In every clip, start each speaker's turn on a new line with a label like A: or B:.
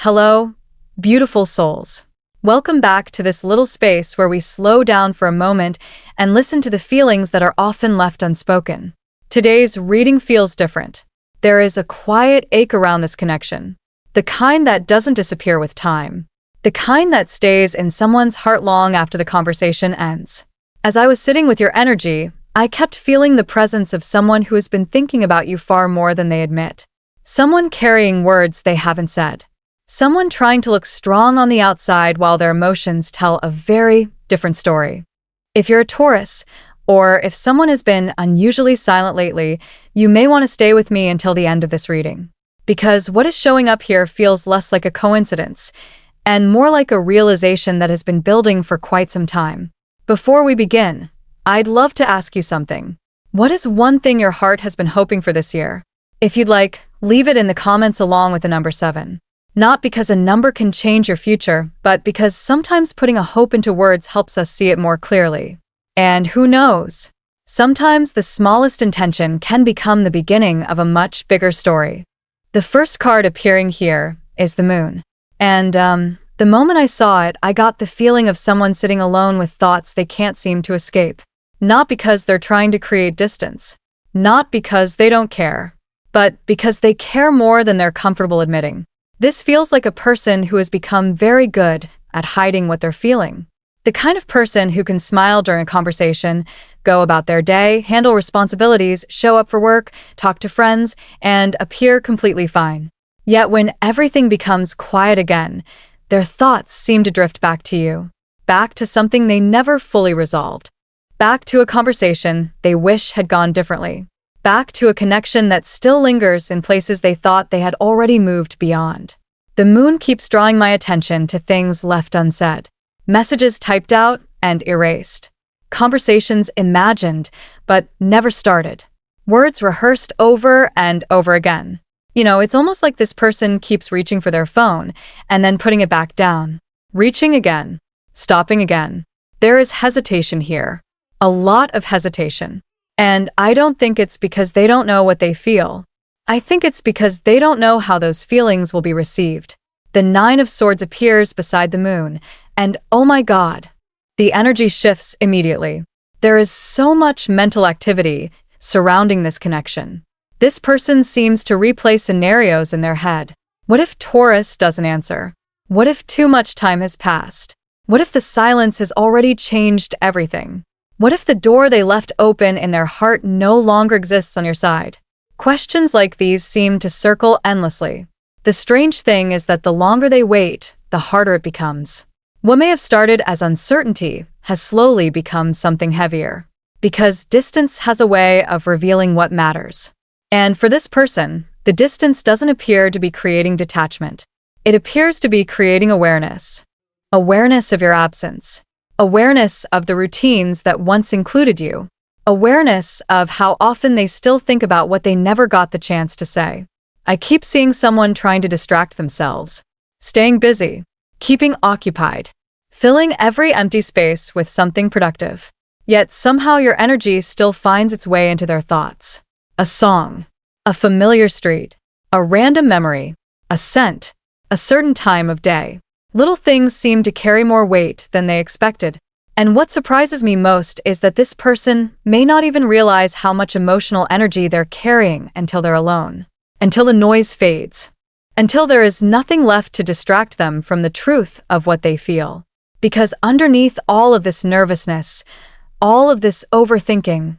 A: Hello, beautiful souls. Welcome back to this little space where we slow down for a moment and listen to the feelings that are often left unspoken. Today's reading feels different. There is a quiet ache around this connection, the kind that doesn't disappear with time, the kind that stays in someone's heart long after the conversation ends. As I was sitting with your energy, I kept feeling the presence of someone who has been thinking about you far more than they admit. Someone carrying words they haven't said. Someone trying to look strong on the outside while their emotions tell a very different story. If you're a Taurus, or if someone has been unusually silent lately, you may want to stay with me until the end of this reading. Because what is showing up here feels less like a coincidence, and more like a realization that has been building for quite some time. Before we begin, I'd love to ask you something. What is one thing your heart has been hoping for this year? If you'd like, leave it in the comments along with the number 7. Not because a number can change your future, but because sometimes putting a hope into words helps us see it more clearly. And who knows? Sometimes the smallest intention can become the beginning of a much bigger story. The first card appearing here is the moon. And the moment I saw it, I got the feeling of someone sitting alone with thoughts they can't seem to escape. Not because they're trying to create distance. Not because they don't care. But because they care more than they're comfortable admitting. This feels like a person who has become very good at hiding what they're feeling. The kind of person who can smile during a conversation, go about their day, handle responsibilities, show up for work, talk to friends, and appear completely fine. Yet when everything becomes quiet again, their thoughts seem to drift back to you. Back to something they never fully resolved. Back to a conversation they wish had gone differently. Back to a connection that still lingers in places they thought they had already moved beyond. The moon keeps drawing my attention to things left unsaid. Messages typed out and erased. Conversations imagined, but never started. Words rehearsed over and over again. It's almost like this person keeps reaching for their phone and then putting it back down. Reaching again. Stopping again. There is hesitation here. A lot of hesitation. And I don't think it's because they don't know what they feel. I think it's because they don't know how those feelings will be received. The 9 of Swords appears beside the moon, and oh my God, the energy shifts immediately. There is so much mental activity surrounding this connection. This person seems to replay scenarios in their head. What if Taurus doesn't answer? What if too much time has passed? What if the silence has already changed everything? What if the door they left open in their heart no longer exists on your side? Questions like these seem to circle endlessly. The strange thing is that the longer they wait, the harder it becomes. What may have started as uncertainty has slowly become something heavier. Because distance has a way of revealing what matters. And for this person, the distance doesn't appear to be creating detachment. It appears to be creating awareness. Awareness of your absence. Awareness of the routines that once included you. Awareness of how often they still think about what they never got the chance to say. I keep seeing someone trying to distract themselves. Staying busy. Keeping occupied. Filling every empty space with something productive. Yet somehow your energy still finds its way into their thoughts. A song. A familiar street. A random memory. A scent. A certain time of day. Little things seem to carry more weight than they expected. And what surprises me most is that this person may not even realize how much emotional energy they're carrying until they're alone. Until the noise fades. Until there is nothing left to distract them from the truth of what they feel. Because underneath all of this nervousness, all of this overthinking,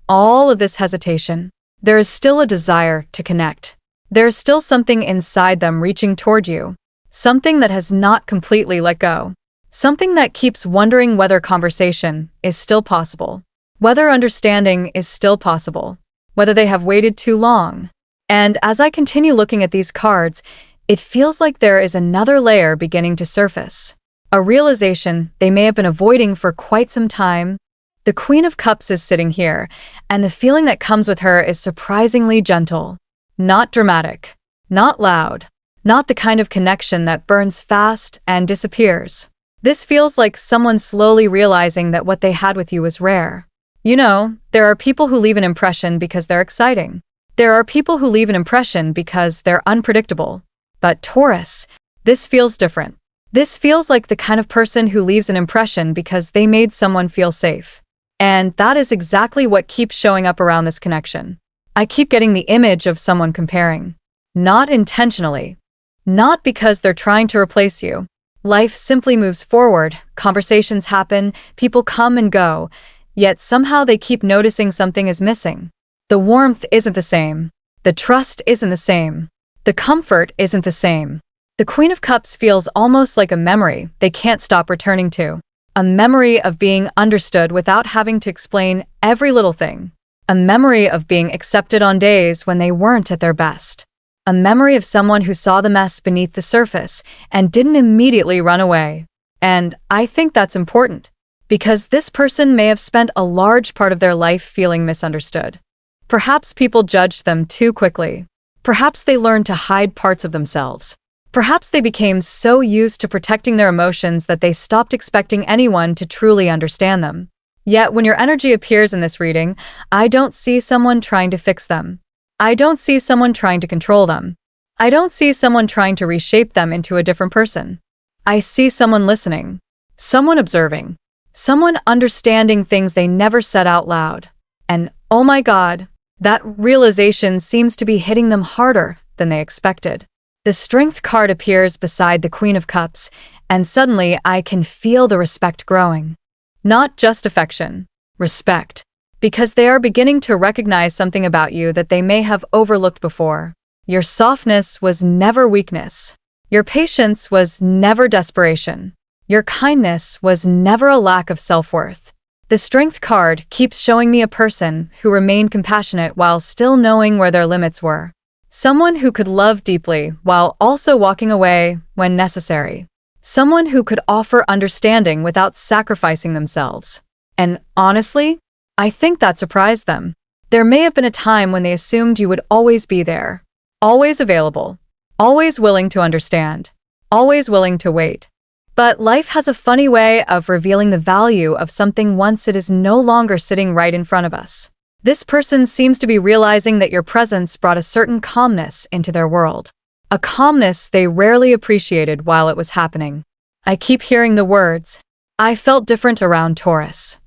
A: all of this hesitation, there is still a desire to connect. There is still something inside them reaching toward you. Something that has not completely let go. Something that keeps wondering whether conversation is still possible. Whether understanding is still possible. Whether they have waited too long. And as I continue looking at these cards, it feels like there is another layer beginning to surface. A realization they may have been avoiding for quite some time. The Queen of Cups is sitting here, and the feeling that comes with her is surprisingly gentle. Not dramatic. Not loud. Not the kind of connection that burns fast and disappears. This feels like someone slowly realizing that what they had with you was rare. There are people who leave an impression because they're exciting. There are people who leave an impression because they're unpredictable. But Taurus, This feels different. This feels like the kind of person who leaves an impression because they made someone feel safe. And that is exactly what keeps showing up around this connection. I keep getting the image of someone comparing. Not intentionally. Not because they're trying to replace you. Life simply moves forward, conversations happen, people come and go, yet somehow they keep noticing something is missing. The warmth isn't the same. The trust isn't the same. The comfort isn't the same. The Queen of Cups feels almost like a memory they can't stop returning to. A memory of being understood without having to explain every little thing. A memory of being accepted on days when they weren't at their best. A memory of someone who saw the mess beneath the surface and didn't immediately run away. And I think that's important, because this person may have spent a large part of their life feeling misunderstood. Perhaps people judged them too quickly. Perhaps they learned to hide parts of themselves. Perhaps they became so used to protecting their emotions that they stopped expecting anyone to truly understand them. Yet when your energy appears in this reading, I don't see someone trying to fix them. I don't see someone trying to control them. I don't see someone trying to reshape them into a different person. I see someone listening, someone observing, someone understanding things they never said out loud. And oh my God, that realization seems to be hitting them harder than they expected. The Strength card appears beside the Queen of Cups, and suddenly I can feel the respect growing. Not just affection, respect. Because they are beginning to recognize something about you that they may have overlooked before. Your softness was never weakness. Your patience was never desperation. Your kindness was never a lack of self-worth. The Strength card keeps showing me a person who remained compassionate while still knowing where their limits were. Someone who could love deeply while also walking away when necessary. Someone who could offer understanding without sacrificing themselves. And honestly, I think that surprised them. There may have been a time when they assumed you would always be there. Always available. Always willing to understand. Always willing to wait. But life has a funny way of revealing the value of something once it is no longer sitting right in front of us. This person seems to be realizing that your presence brought a certain calmness into their world. A calmness they rarely appreciated while it was happening. I keep hearing the words, "I felt different around Taurus."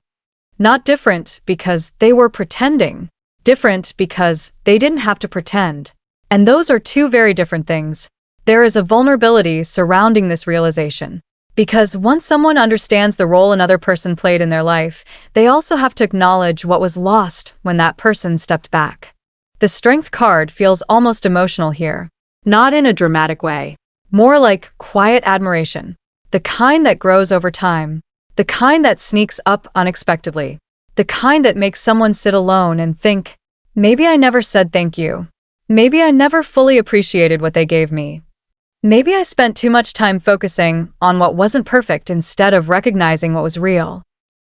A: Not different because they were pretending. Different because they didn't have to pretend. And those are two very different things. There is a vulnerability surrounding this realization. Because once someone understands the role another person played in their life, they also have to acknowledge what was lost when that person stepped back. The Strength card feels almost emotional here. Not in a dramatic way. More like quiet admiration. The kind that grows over time. The kind that sneaks up unexpectedly. The kind that makes someone sit alone and think, maybe I never said thank you. Maybe I never fully appreciated what they gave me. Maybe I spent too much time focusing on what wasn't perfect instead of recognizing what was real.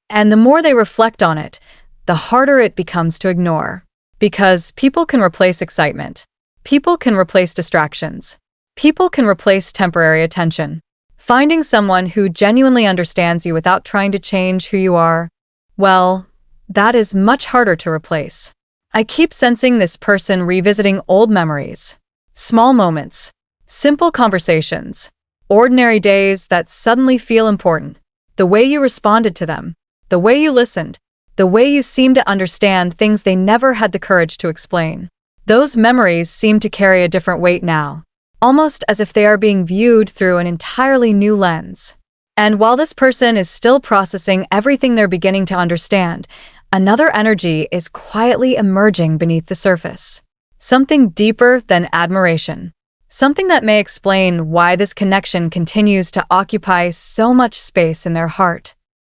A: And the more they reflect on it, the harder it becomes to ignore. Because people can replace excitement. People can replace distractions. People can replace temporary attention. Finding someone who genuinely understands you without trying to change who you are, well, that is much harder to replace. I keep sensing this person revisiting old memories. Small moments. Simple conversations. Ordinary days that suddenly feel important. The way you responded to them. The way you listened. The way you seemed to understand things they never had the courage to explain. Those memories seem to carry a different weight now. Almost as if they are being viewed through an entirely new lens. And while this person is still processing everything they're beginning to understand, another energy is quietly emerging beneath the surface. Something deeper than admiration. Something that may explain why this connection continues to occupy so much space in their heart.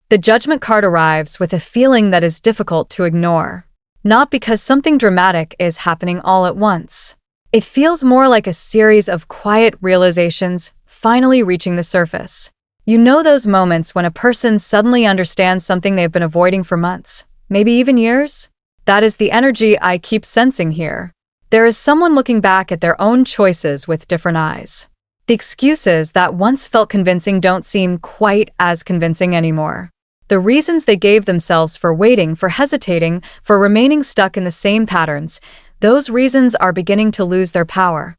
A: The Judgment card arrives with a feeling that is difficult to ignore. Not because something dramatic is happening all at once. It feels more like a series of quiet realizations finally reaching the surface. You know those moments when a person suddenly understands something they've been avoiding for months, maybe even years? That is the energy I keep sensing here. There is someone looking back at their own choices with different eyes. The excuses that once felt convincing don't seem quite as convincing anymore. The reasons they gave themselves for waiting, for hesitating, for remaining stuck in the same patterns, those reasons are beginning to lose their power.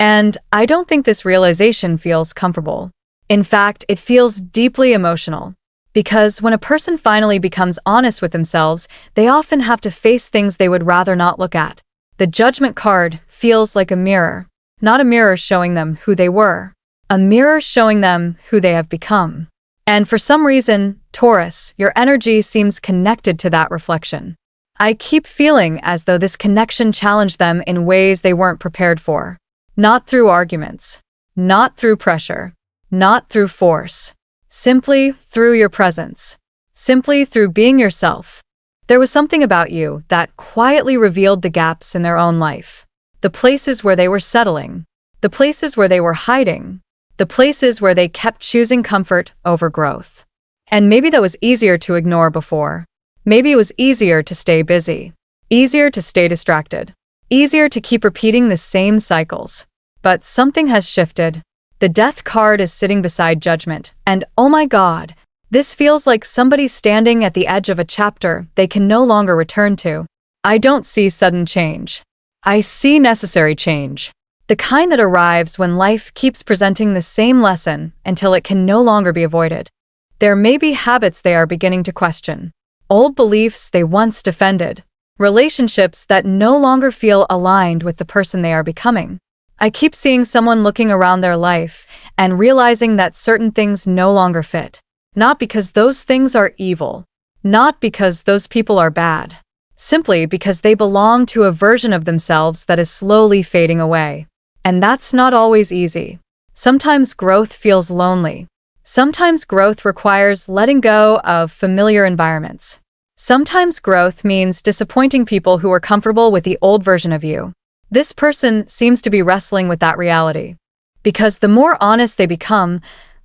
A: And I don't think this realization feels comfortable. In fact, it feels deeply emotional. Because when a person finally becomes honest with themselves, they often have to face things they would rather not look at. The judgment card feels like a mirror, not a mirror showing them who they were, a mirror showing them who they have become. And for some reason, Taurus, your energy seems connected to that reflection. I keep feeling as though this connection challenged them in ways they weren't prepared for. Not through arguments, not through pressure, not through force. Simply through your presence. Simply through being yourself. There was something about you that quietly revealed the gaps in their own life. The places where they were settling. The places where they were hiding. The places where they kept choosing comfort over growth. And maybe that was easier to ignore before. Maybe it was easier to stay busy. Easier to stay distracted. Easier to keep repeating the same cycles. But something has shifted. The death card is sitting beside judgment, and oh my God, this feels like somebody standing at the edge of a chapter they can no longer return to. I don't see sudden change. I see necessary change. The kind that arrives when life keeps presenting the same lesson until it can no longer be avoided. There may be habits they are beginning to question, old beliefs they once defended, relationships that no longer feel aligned with the person they are becoming. I keep seeing someone looking around their life and realizing that certain things no longer fit. Not because those things are evil. Not because those people are bad. Simply because they belong to a version of themselves that is slowly fading away. And that's not always easy. Sometimes growth feels lonely. Sometimes growth requires letting go of familiar environments. Sometimes growth means disappointing people who are comfortable with the old version of you. This person seems to be wrestling with that reality. Because the more honest they become,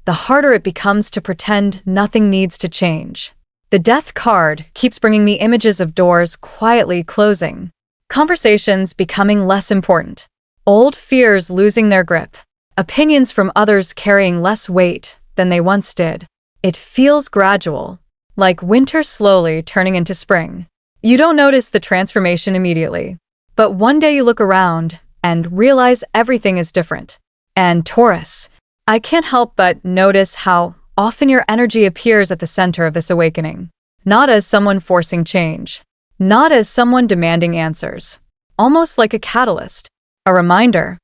A: the harder it becomes to pretend nothing needs to change. The death card keeps bringing me images of doors quietly closing, conversations becoming less important, old fears losing their grip, opinions from others carrying less weight than they once did. It feels gradual, like winter slowly turning into spring. You don't notice the transformation immediately. But one day you look around and realize everything is different. And Taurus, I can't help but notice how often your energy appears at the center of this awakening. Not as someone forcing change. Not as someone demanding answers. Almost like a catalyst. A reminder.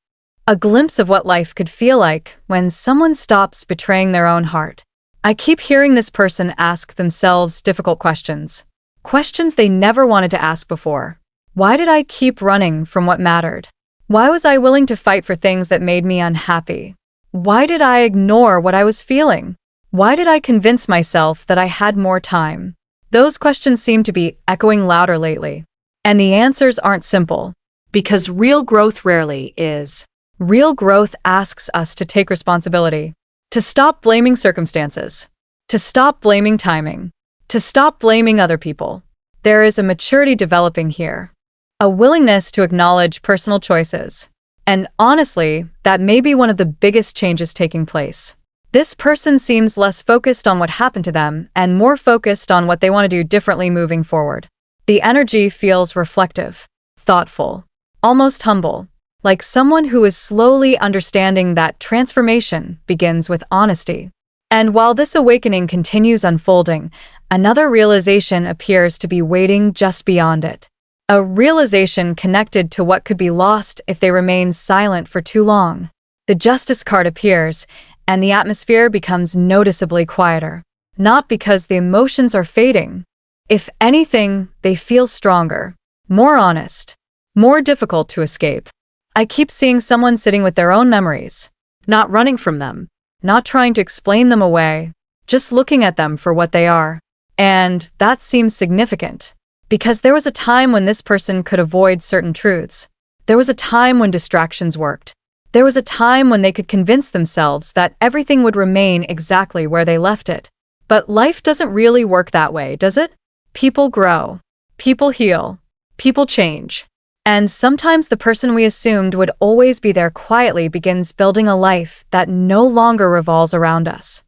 A: A glimpse of what life could feel like when someone stops betraying their own heart. I keep hearing this person ask themselves difficult questions. Questions they never wanted to ask before. Why did I keep running from what mattered? Why was I willing to fight for things that made me unhappy? Why did I ignore what I was feeling? Why did I convince myself that I had more time? Those questions seem to be echoing louder lately. And the answers aren't simple. Because real growth rarely is. Real growth asks us to take responsibility. To stop blaming circumstances. To stop blaming timing. To stop blaming other people. There is a maturity developing here. A willingness to acknowledge personal choices. And honestly, that may be one of the biggest changes taking place. This person seems less focused on what happened to them and more focused on what they want to do differently moving forward. The energy feels reflective, thoughtful, almost humble, like someone who is slowly understanding that transformation begins with honesty. And while this awakening continues unfolding, another realization appears to be waiting just beyond it. A realization connected to what could be lost if they remain silent for too long. The Justice card appears, and the atmosphere becomes noticeably quieter. Not because the emotions are fading. If anything, they feel stronger, more honest, more difficult to escape. I keep seeing someone sitting with their own memories, not running from them, not trying to explain them away, just looking at them for what they are. And that seems significant. Because there was a time when this person could avoid certain truths. There was a time when distractions worked. There was a time when they could convince themselves that everything would remain exactly where they left it. But life doesn't really work that way, does it? People grow. People heal. People change. And sometimes the person we assumed would always be there quietly begins building a life that no longer revolves around us.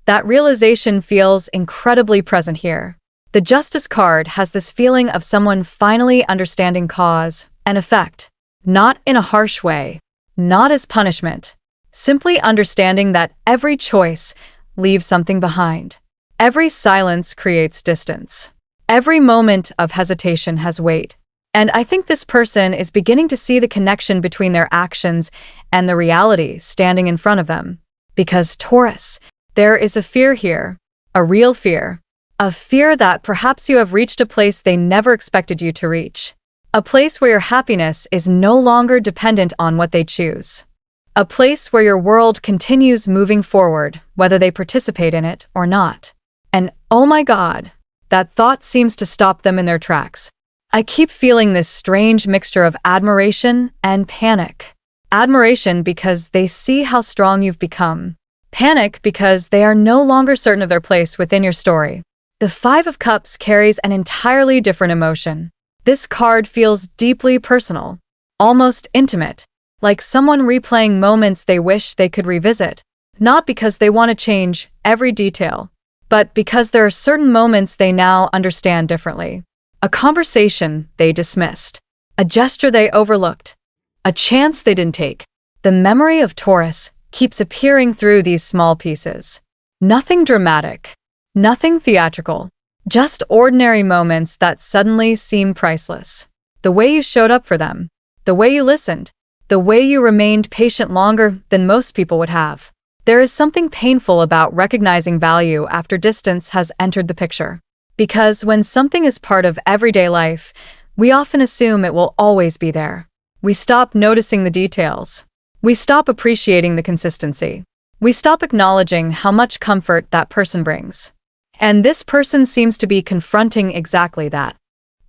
A: That realization feels incredibly present here. The Justice card has this feeling of someone finally understanding cause and effect, not in a harsh way, not as punishment. Simply understanding that every choice leaves something behind. Every silence creates distance. Every moment of hesitation has weight. And I think this person is beginning to see the connection between their actions and the reality standing in front of them. Because Taurus, there is a fear here, a real fear. A fear that perhaps you have reached a place they never expected you to reach. A place where your happiness is no longer dependent on what they choose. A place where your world continues moving forward, whether they participate in it or not. And oh my God, that thought seems to stop them in their tracks. I keep feeling this strange mixture of admiration and panic. Admiration because they see how strong you've become. Panic because they are no longer certain of their place within your story. The Five of Cups carries an entirely different emotion. This card feels deeply personal, almost intimate, like someone replaying moments they wish they could revisit, not because they want to change every detail, but because there are certain moments they now understand differently. A conversation they dismissed, a gesture they overlooked, a chance they didn't take. The memory of Taurus keeps appearing through these small pieces. Nothing dramatic. Nothing theatrical, just ordinary moments that suddenly seem priceless. The way you showed up for them, the way you listened, the way you remained patient longer than most people would have. There is something painful about recognizing value after distance has entered the picture. Because when something is part of everyday life, we often assume it will always be there. We stop noticing the details. We stop appreciating the consistency. We stop acknowledging how much comfort that person brings. And this person seems to be confronting exactly that.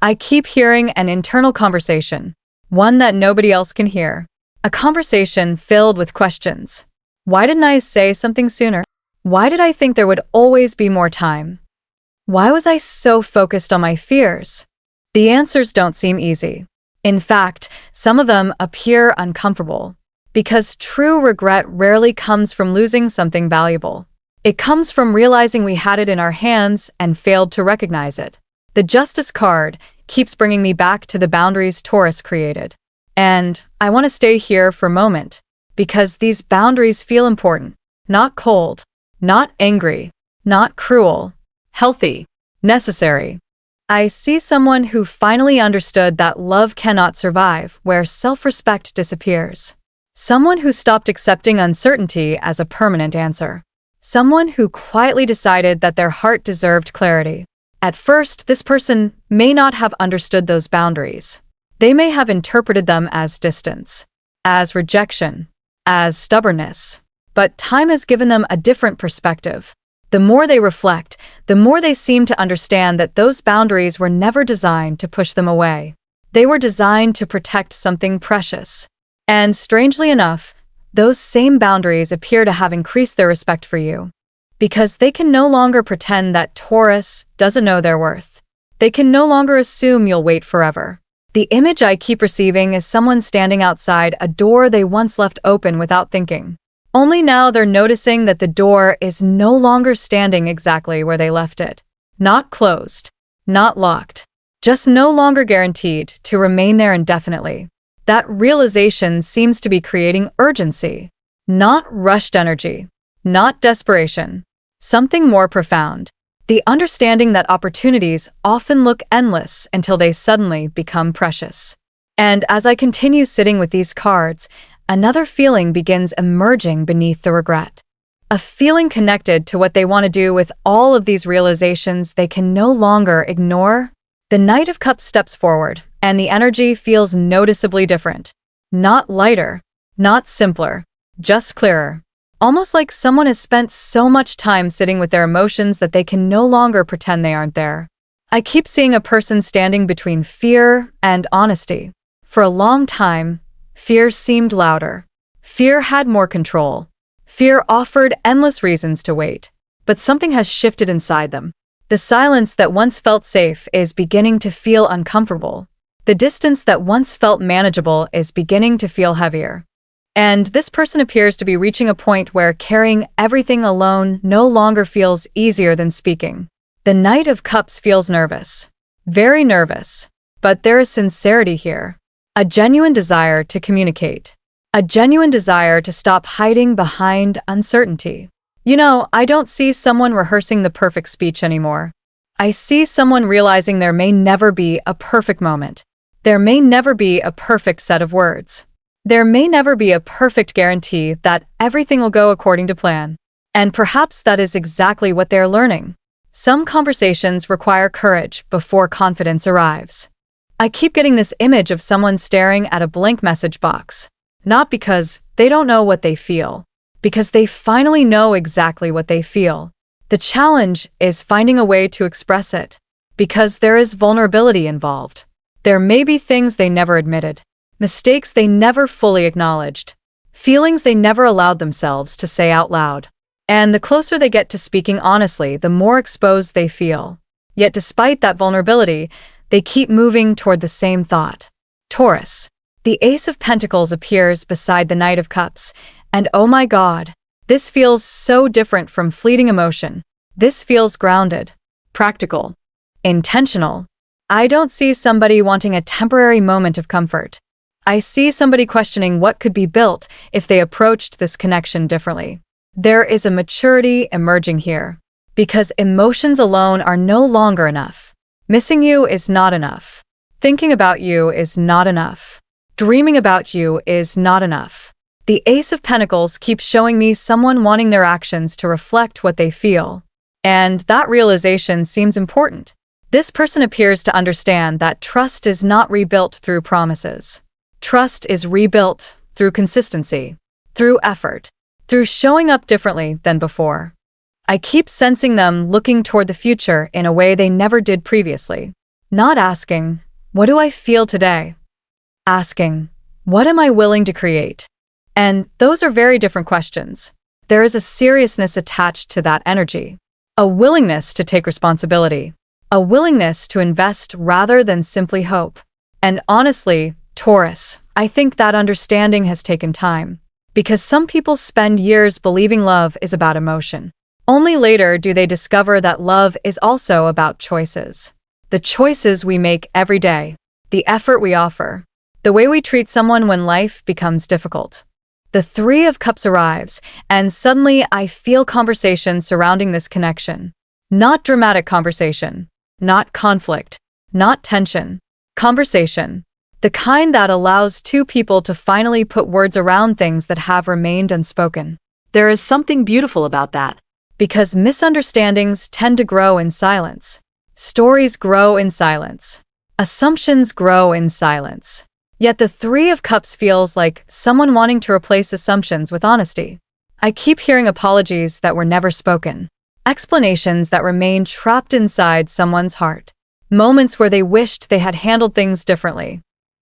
A: I keep hearing an internal conversation, one that nobody else can hear. A conversation filled with questions. Why didn't I say something sooner? Why did I think there would always be more time? Why was I so focused on my fears? The answers don't seem easy. In fact, some of them appear uncomfortable. Because true regret rarely comes from losing something valuable. It comes from realizing we had it in our hands and failed to recognize it. The Justice card keeps bringing me back to the boundaries Taurus created. And I want to stay here for a moment, because these boundaries feel important, not cold, not angry, not cruel, healthy, necessary. I see someone who finally understood that love cannot survive where self-respect disappears. Someone who stopped accepting uncertainty as a permanent answer. Someone who quietly decided that their heart deserved clarity. At first, this person may not have understood those boundaries. They may have interpreted them as distance, as rejection, as stubbornness. But time has given them a different perspective. The more they reflect, the more they seem to understand that those boundaries were never designed to push them away. They were designed to protect something precious. And strangely enough, those same boundaries appear to have increased their respect for you. Because they can no longer pretend that Taurus doesn't know their worth. They can no longer assume you'll wait forever. The image I keep receiving is someone standing outside a door they once left open without thinking. Only now they're noticing that the door is no longer standing exactly where they left it. Not closed, not locked, just no longer guaranteed to remain there indefinitely. That realization seems to be creating urgency, not rushed energy, not desperation, something more profound. The understanding that opportunities often look endless until they suddenly become precious. And as I continue sitting with these cards, another feeling begins emerging beneath the regret. A feeling connected to what they want to do with all of these realizations they can no longer ignore. The Knight of Cups steps forward, and the energy feels noticeably different. Not lighter, not simpler, just clearer. Almost like someone has spent so much time sitting with their emotions that they can no longer pretend they aren't there. I keep seeing a person standing between fear and honesty. For a long time, fear seemed louder. Fear had more control. Fear offered endless reasons to wait. But something has shifted inside them. The silence that once felt safe is beginning to feel uncomfortable. The distance that once felt manageable is beginning to feel heavier. And this person appears to be reaching a point where carrying everything alone no longer feels easier than speaking. The Knight of Cups feels nervous. Very nervous. But there is sincerity here. A genuine desire to communicate. a genuine desire to stop hiding behind uncertainty. I don't see someone rehearsing the perfect speech anymore. I see someone realizing there may never be a perfect moment. There may never be a perfect set of words. There may never be a perfect guarantee that everything will go according to plan. And perhaps that is exactly what they're learning. Some conversations require courage before confidence arrives. I keep getting this image of someone staring at a blank message box. Not because they don't know what they feel, because they finally know exactly what they feel. The challenge is finding a way to express it, because there is vulnerability involved. There may be things they never admitted, mistakes they never fully acknowledged, feelings they never allowed themselves to say out loud. And the closer they get to speaking honestly, the more exposed they feel. Yet despite that vulnerability, they keep moving toward the same thought. Taurus. The Ace of Pentacles appears beside the Knight of Cups, and oh my God, this feels so different from fleeting emotion. This feels grounded, practical, intentional. I don't see somebody wanting a temporary moment of comfort. I see somebody questioning what could be built if they approached this connection differently. There is a maturity emerging here, because emotions alone are no longer enough. Missing you is not enough. Thinking about you is not enough. Dreaming about you is not enough. The Ace of Pentacles keeps showing me someone wanting their actions to reflect what they feel. And that realization seems important. This person appears to understand that trust is not rebuilt through promises. Trust is rebuilt through consistency, through effort, through showing up differently than before. I keep sensing them looking toward the future in a way they never did previously. Not asking, "What do I feel today?" Asking, "What am I willing to create?" And those are very different questions. There is a seriousness attached to that energy, a willingness to take responsibility, a willingness to invest rather than simply hope. And honestly, Taurus, I think that understanding has taken time, because some people spend years believing love is about emotion. Only later do they discover that love is also about choices. The choices we make every day, the effort we offer, the way we treat someone when life becomes difficult. The Three of Cups arrives, and suddenly I feel conversation surrounding this connection. Not dramatic conversation, not conflict, not tension. Conversation. The kind that allows two people to finally put words around things that have remained unspoken. There is something beautiful about that, because misunderstandings tend to grow in silence. Stories grow in silence. Assumptions grow in silence. Yet the Three of Cups feels like someone wanting to replace assumptions with honesty. I keep hearing apologies that were never spoken, explanations that remain trapped inside someone's heart, moments where they wished they had handled things differently.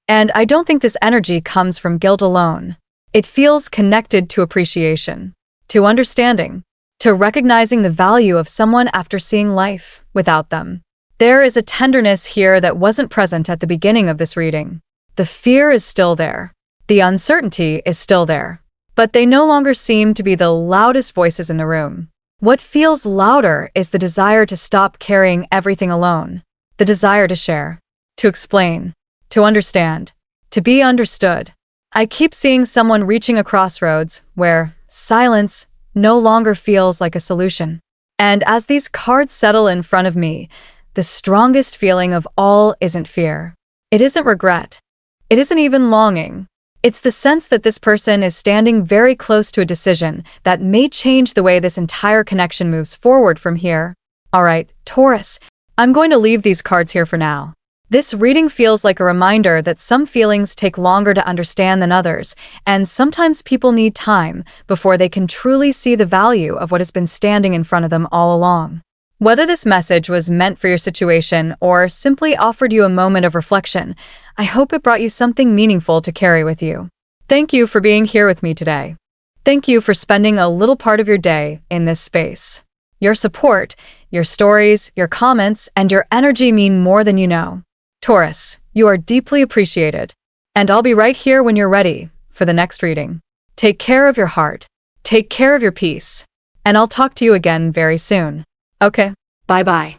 A: And I don't think this energy comes from guilt alone. It feels connected to appreciation, to understanding, to recognizing the value of someone after seeing life without them. There is a tenderness here that wasn't present at the beginning of this reading. The fear is still there. The uncertainty is still there. But they no longer seem to be the loudest voices in the room. What feels louder is the desire to stop carrying everything alone. The desire to share, to explain, to understand, to be understood. I keep seeing someone reaching a crossroads where silence no longer feels like a solution. And as these cards settle in front of me, the strongest feeling of all isn't fear. It isn't regret. It isn't even longing. It's the sense that this person is standing very close to a decision that may change the way this entire connection moves forward from here. All right, Taurus, I'm going to leave these cards here for now. This reading feels like a reminder that some feelings take longer to understand than others, and sometimes people need time before they can truly see the value of what has been standing in front of them all along. Whether this message was meant for your situation or simply offered you a moment of reflection, I hope it brought you something meaningful to carry with you. Thank you for being here with me today. Thank you for spending a little part of your day in this space. Your support, your stories, your comments, and your energy mean more than you know. Taurus, you are deeply appreciated. And I'll be right here when you're ready for the next reading. Take care of your heart. Take care of your peace. And I'll talk to you again very soon. Okay, bye-bye.